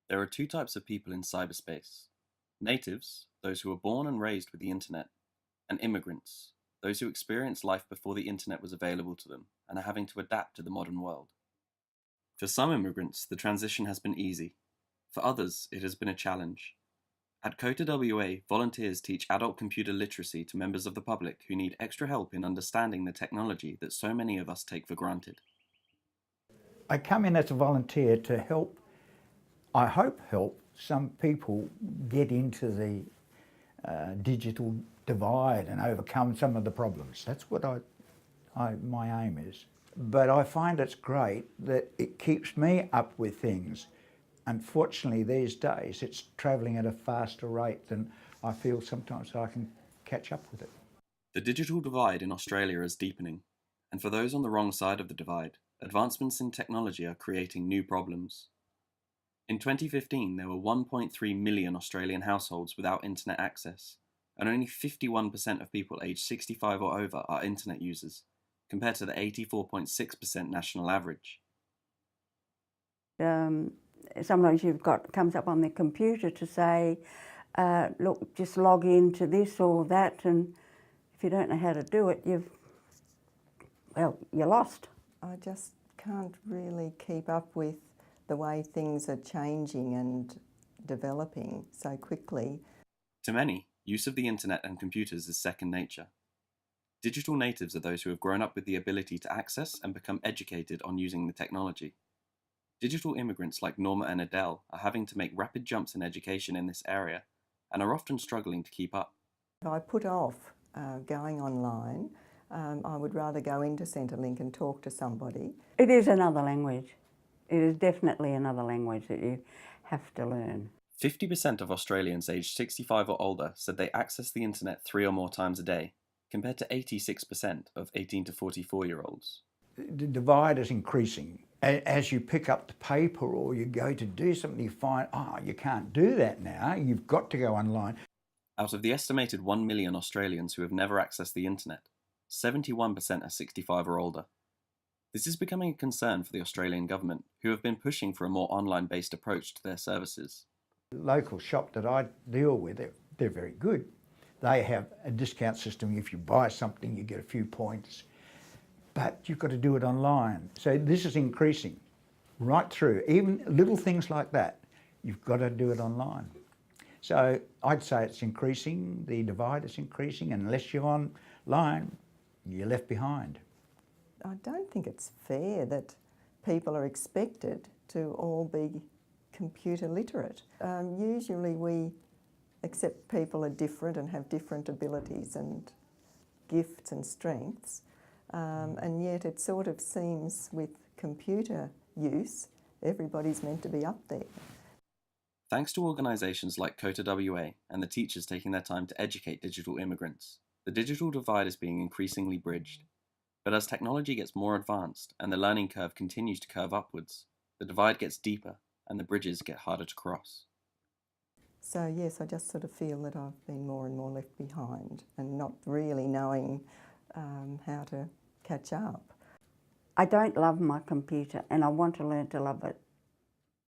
There are two types of people in cyberspace: natives, those who were born and raised with the internet, and immigrants, those who experienced life before the internet was available to them and are having to adapt to the modern world. For some immigrants, the transition has been easy. For others, it has been a challenge. At COTA WA, volunteers teach adult computer literacy to members of the public who need extra help in understanding the technology that so many of us take for granted. I come in as a volunteer to help, I hope help some people get into the digital divide and overcome some of the problems. That's what my aim is. But I find it's great that it keeps me up with things. Unfortunately, these days, it's travelling at a faster rate than I feel sometimes I can catch up with it. The digital divide in Australia is deepening, and for those on the wrong side of the divide, advancements in technology are creating new problems. In 2015, there were 1.3 million Australian households without internet access, and only 51% of people aged 65 or over are internet users, compared to the 84.6% national average. Sometimes comes up on the computer to say, look, just log into this or that, and if you don't know how to do it, you're lost. I just can't really keep up with the way things are changing and developing so quickly. To many, use of the internet and computers is second nature. Digital natives are those who have grown up with the ability to access and become educated on using the technology. Digital immigrants like Norma and Adele are having to make rapid jumps in education in this area and are often struggling to keep up. If I put off going online, I would rather go into Centrelink and talk to somebody. It is another language. It is definitely another language that you have to learn. 50% of Australians aged 65 or older said they access the internet 3 or more times a day, compared to 86% of 18 to 44-year-olds. The divide is increasing. As you pick up the paper or you go to do something, you find, you can't do that now, you've got to go online. Out of the estimated 1 million Australians who have never accessed the internet, 71% are 65 or older. This is becoming a concern for the Australian government, who have been pushing for a more online-based approach to their services. The local shop that I deal with, they're very good. They have a discount system. If you buy something, you get a few points, but you've got to do it online. So this is increasing right through, even little things like that, you've got to do it online. So I'd say it's increasing, the divide is increasing, and unless you're online, you're left behind. I don't think it's fair that people are expected to all be computer literate. Usually we accept people are different and have different abilities and gifts and strengths, and yet it sort of seems with computer use, everybody's meant to be up there. Thanks to organisations like COTA WA and the teachers taking their time to educate digital immigrants, the digital divide is being increasingly bridged. But as technology gets more advanced and the learning curve continues to curve upwards, the divide gets deeper and the bridges get harder to cross. So yes, I just sort of feel that I've been more and more left behind and not really knowing how to catch up. I don't love my computer and I want to learn to love it.